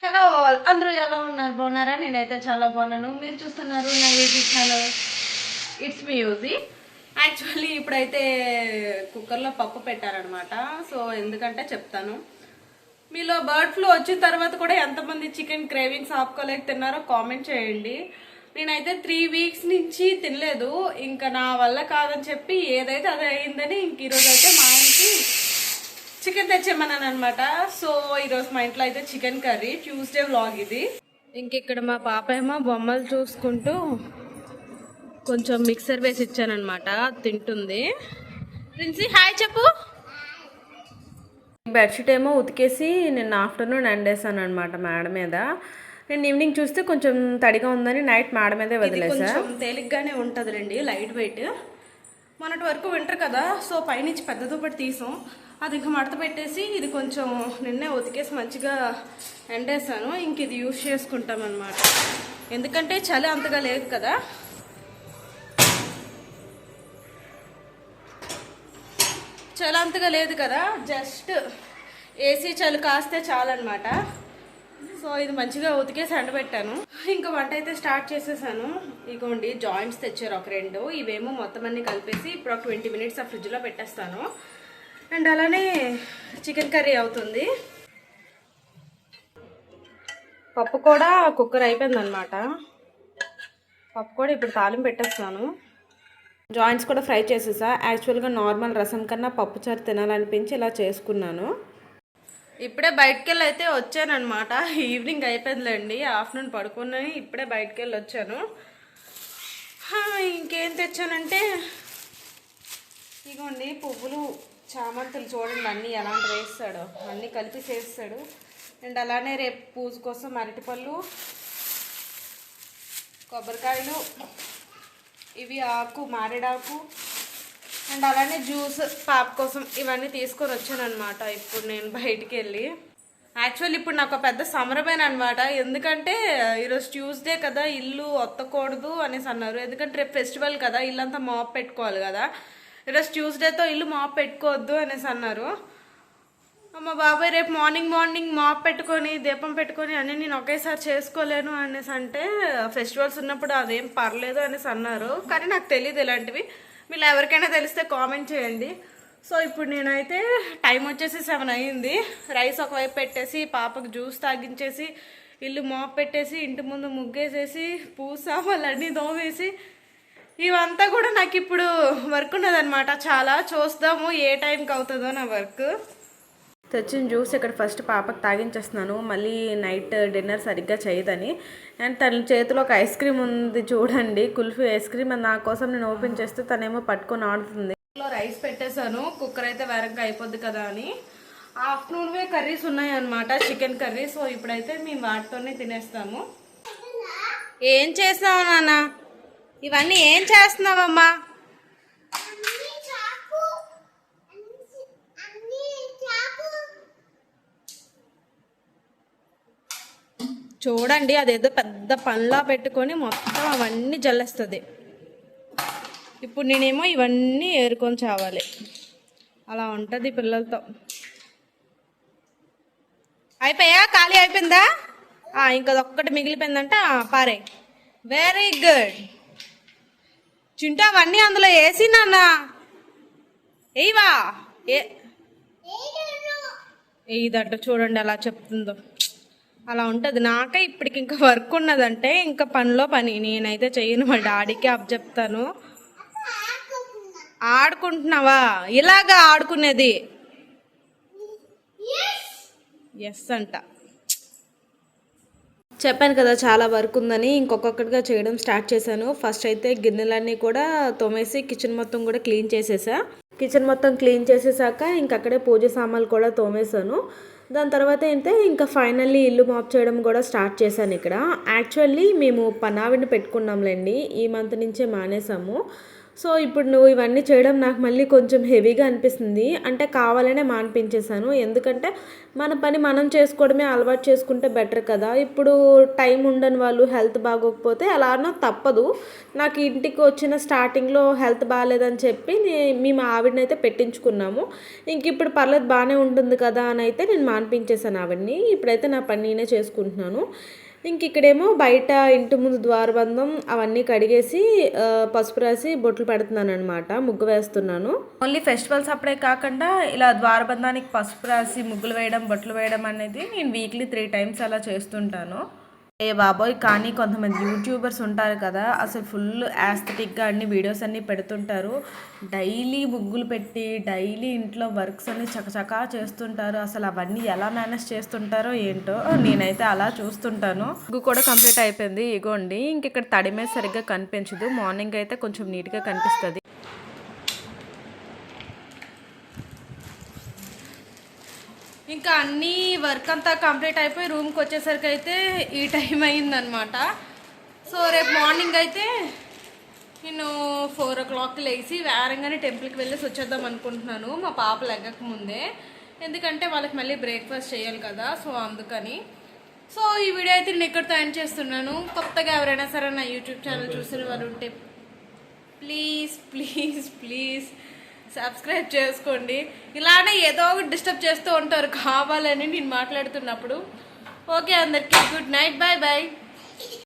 Hello అందరూ ఎలా ఉన్నారు? బాగున్నారా? నేనైతే చాలా బాగున్నాను. మీరు చూస్తున్నారు నా YouTube channel it's me UG. Actually ఇప్పుడైతే కుక్కర్లో పప్పు పెట్టారనమాట. సో ఎందుకంటే చెప్తాను. మీలో బర్డ్ ఫ్లూ వచ్చిన తర్వాత కూడా ఎంతమంది చికెన్ క్రేవింగ్స్ ఆపుకోలేక తిన్నారో కామెంట్ చేయండి. నేనైతే 3 వీక్స్ నుంచి తినలేదు. ఇంకా నా వల్ల కాదని చెప్పి ఏదైతే అదే అయిందని ఇంక ఈరోజు అయితే మా ఆయనకి చికెన్ తెచ్చేమన్నాను అనమాట. సో ఈరోజు మా ఇంట్లో అయితే చికెన్ కర్రీ. ట్యూస్డే వ్లాగ్ ఇది. ఇంక ఇక్కడ మా పాప ఏమో బొమ్మలు చూసుకుంటూ కొంచెం మిక్సర్ వేసి ఇచ్చానమాట, తింటుంది. ప్రిన్సీ హాయ్ చెప్పు. బెడ్షీట్ ఏమో ఉతికేసి నిన్న ఆఫ్టర్నూన్ ఎండేసాను అనమాట మేడ మీద. నేను ఈవినింగ్ చూస్తే కొంచెం తడిగా ఉందని నైట్ మేడ మీదే వదిలేసా. కొంచెం తేలిగ్గానే ఉంటుంది రండి, లైట్ వెయిట్. మొన్నటి వరకు వింటర్ కదా, సో పైనుంచి పెద్ద దుప్పటి తీసాం. అది ఇంకా మడత పెట్టేసి ఇది కొంచెం నిన్నే ఉతికేసి మంచిగా ఎండేసాను. ఇంక ఇది యూజ్ చేసుకుంటాం అన్నమాట. ఎందుకంటే చలి అంతగా లేదు కదా. చలి అంతగా లేదు కదా, జస్ట్ ఏసీ చలి కాస్తే చాలన్నమాట. సో ఇది మంచిగా ఉతికేసి ఎండబెట్టాను. ఇంకా వంట అయితే స్టార్ట్ చేసేసాను. ఇగోండి జాయింట్స్ తెచ్చారు ఒక 2. ఇవేమో మొత్తం అన్ని కలిపేసి ఇప్పుడు ఒక 20 మినిట్స్ ఆ ఫ్రిడ్జ్లో పెట్టేస్తాను. అండ్ అలానే చికెన్ కర్రీ అవుతుంది. పప్పు కూడా కుక్కర్ అయిపోయిందనమాట. పప్పు కూడా ఇప్పుడు తాలింపు పెట్టేస్తాను. జాయింట్స్ కూడా ఫ్రై చేసేసా. యాక్చువల్గా నార్మల్ రసం కన్నా పప్పుచారు తినాలనిపించి ఇలా చేసుకున్నాను. ఇప్పుడే బయటకు వెళ్ళి అయితే వచ్చానమాట. ఈవినింగ్ అయిపోయిందిలేండి, ఆఫ్టర్నూన్ పడుకున్నాను. ఇప్పుడే బయటకు వెళ్ళి వచ్చాను. ఇంకేం తెచ్చానంటే ఇగోండి పువ్వులు, చామంతులు చూడండి అన్నీ ఎలాంటి వేస్తాడో, అన్నీ కలిపి చేస్తాడు. అండ్ అలానే రేపు పూజ కోసం అరటిపళ్ళు, కొబ్బరికాయలు, ఇవి ఆకు మారేడాకు, అండ్ అలానే జ్యూస్ పాప కోసం ఇవన్నీ తీసుకొని వచ్చాను అనమాట. ఇప్పుడు నేను బయటికి వెళ్ళి యాక్చువల్లీ ఇప్పుడు నాకు పెద్ద సంబరమేనమాట. ఎందుకంటే ఈరోజు ట్యూస్డే కదా, ఇల్లు ఒత్తకూడదు అనేసి అన్నారు. ఎందుకంటే రేపు ఫెస్టివల్ కదా, ఇల్లంతా మాప్ పెట్టుకోవాలి కదా. ఈరోజు ట్యూస్డేతో ఇల్లు మాప్ పెట్టుకోవద్దు అనేసి అన్నారు. మా బాబాయ్ రేపు మార్నింగ్ మాప్ పెట్టుకొని దీపం పెట్టుకొని అన్నీ నేను ఒకేసారి చేసుకోలేను అనేసి అంటే, ఫెస్టివల్స్ ఉన్నప్పుడు అదేం పర్లేదు అనేసి అన్నారు. కానీ నాకు తెలియదు ఇలాంటివి. మీరు ఎవరికైనా తెలిస్తే కామెంట్ చేయండి. సో ఇప్పుడు నేనైతే టైం వచ్చేసి 7 అయ్యింది. రైస్ ఒకవైపు పెట్టేసి పాపకు జ్యూస్ తాగించేసి ఇల్లు మాప్ పెట్టేసి ఇంటి ముందు ముగ్గేసేసి పూసామలన్నీ దోమేసి ఇవంతా కూడా నాకు ఇప్పుడు వర్క్ ఉన్నదనమాట. చాలా చూస్తాము ఏ టైంకి అవుతుందో నా వర్క్. తెచ్చిన జ్యూస్ ఇక్కడ ఫస్ట్ పాపకు తాగించేస్తున్నాను, మళ్ళీ నైట్ డిన్నర్ సరిగ్గా చేయదని. అండ్ తన చేతిలో ఒక ఐస్ క్రీమ్ ఉంది చూడండి, కుల్ఫీ ఐస్ క్రీమ్. అది నా కోసం నేను ఓపెన్ చేస్తే తనేమో పట్టుకొని ఆడుతుంది. రైస్ పెట్టేశాను, కుక్కర్ అయితే వేరంగా అయిపోద్ది కదా అని. ఆఫ్టర్నూన్వే కర్రీస్ ఉన్నాయన్నమాట, చికెన్ కర్రీ. సో ఇప్పుడైతే మేము వాటితోనే తినేస్తాము. ఏం చేస్తావు నాన్న? ఇవన్నీ ఏం చేస్తున్నావమ్మా? చూడండి, అదేదో పెద్ద పనిలా పెట్టుకొని మొత్తం అవన్నీ జల్లేస్తుంది. ఇప్పుడు నేనేమో ఇవన్నీ ఏరుకొని చావాలి. అలా ఉంటుంది పిల్లలతో. అయిపోయా? ఖాళీ అయిపోయిందా? ఇంకొకటి మిగిలిపోయిందంట, పారే. Very good Chintu. అవన్నీ అందులో వేసి నాన్న ఏవా ఇదంట చూడండి అలా చెప్తుందో. అలా ఉంటుంది. నాకే ఇప్పటికి ఇంకా వర్క్ ఉన్నదంటే ఇంకా పనిలో పని. నేనైతే చెయ్యను, మా డాడీకి అప్పచెప్తాను. ఆడుకుంటున్నావా? ఇలాగా ఆడుకునేది? ఎస్ అంట. చెప్పాను కదా చాలా వర్క్ ఉందని. ఇంకొకటిగా చేయడం స్టార్ట్ చేశాను. ఫస్ట్ అయితే గిన్నెలన్నీ కూడా తోమేసి కిచెన్ మొత్తం కూడా క్లీన్ చేసేసా. కిచెన్ మొత్తం క్లీన్ చేసేసాక ఇంకక్కడే పూజ సామాన్లు కూడా తోమేశాను. దాని తర్వాత అయితే ఇంకా ఫైనల్లీ ఇల్లు మాప్ చేయడం కూడా స్టార్ట్ చేశాను. ఇక్కడ యాక్చువల్లీ మేము పనావిడిని పెట్టుకున్నాంలేండి, ఈ మంత్ నుంచే మానేసాము. సో ఇప్పుడు నువ్వు ఇవన్నీ చేయడం నాకు మళ్ళీ కొంచెం హెవీగా అనిపిస్తుంది. అంటే కావాలనే మానిపించేశాను. ఎందుకంటే మన పని మనం చేసుకోవడమే అలవాటు చేసుకుంటే బెటర్ కదా. ఇప్పుడు టైం ఉండని వాళ్ళు హెల్త్ బాగోకపోతే అలానో తప్పదు. నాకు ఇంటికి వచ్చిన స్టార్టింగ్లో హెల్త్ బాగాలేదని చెప్పి మేము ఆవిడనైతే పెట్టించుకున్నాము. ఇంక ఇప్పుడు పర్లేదు బాగానే ఉంటుంది కదా అని అయితే నేను మానిపించేశాను ఆవిడని. ఇప్పుడైతే నా పని నేనే చేసుకుంటున్నాను. ఇంక ఇక్కడేమో బయట ఇంటి ముందు ద్వారబంధం అవన్నీ కడిగేసి పసుపు రాసి బొట్లు పెడుతున్నాను అనమాట. ముగ్గు వేస్తున్నాను. ఓన్లీ ఫెస్టివల్స్ అప్పుడే కాకుండా ఇలా ద్వారబంధానికి పసుపు రాసి ముగ్గులు వేయడం బొట్లు వేయడం అనేది నేను వీక్లీ 3 times అలా చేస్తుంటాను. ఏ బాబోయ్, కానీ కొంతమంది యూట్యూబర్స్ ఉంటారు కదా, అసలు ఫుల్ యాస్థెటిక్గా అన్ని వీడియోస్ అన్నీ పెడుతుంటారు. డైలీ ముగ్గులు పెట్టి డైలీ ఇంట్లో వర్క్స్ అన్ని చకచకా చేస్తుంటారు. అసలు అవన్నీ ఎలా మేనేజ్ చేస్తుంటారో ఏంటో. నేనైతే అలా చూస్తుంటాను. ముగ్గు కూడా కంప్లీట్ అయిపోయింది. ఇగోండి, ఇంక ఇక్కడ తడిమే సరిగ్గా కనిపించదు. మార్నింగ్ అయితే కొంచెం నీట్గా కనిపిస్తుంది. ఇంకా అన్నీ వర్క్ అంతా కంప్లీట్ అయిపోయి రూమ్కి వచ్చేసరికి అయితే ఈ టైం అయిందనమాట. సో రేపు మార్నింగ్ అయితే నేను 4 o'clock లేచి వేరంగానే టెంపుల్కి వెళ్ళేసి వచ్చేద్దాం అనుకుంటున్నాను, మా పాప లెగ్గక ముందే. ఎందుకంటే వాళ్ళకి మళ్ళీ బ్రేక్ఫాస్ట్ చేయాలి కదా, సో అందుకని. సో ఈ వీడియో అయితే నేను ఇక్కడితో ఎండ్ చేస్తున్నాను. కొత్తగా ఎవరైనా సరే నా యూట్యూబ్ ఛానల్ చూసిన వారు ఉంటే ప్లీజ్ ప్లీజ్ ప్లీజ్ సబ్స్క్రైబ్ చేసుకోండి. ఇలానే ఏదో ఒకటి డిస్టర్బ్ చేస్తూ ఉంటారు కావాలని నేను మాట్లాడుతున్నప్పుడు. ఓకే, అందరికీ గుడ్ నైట్, బాయ్ బాయ్.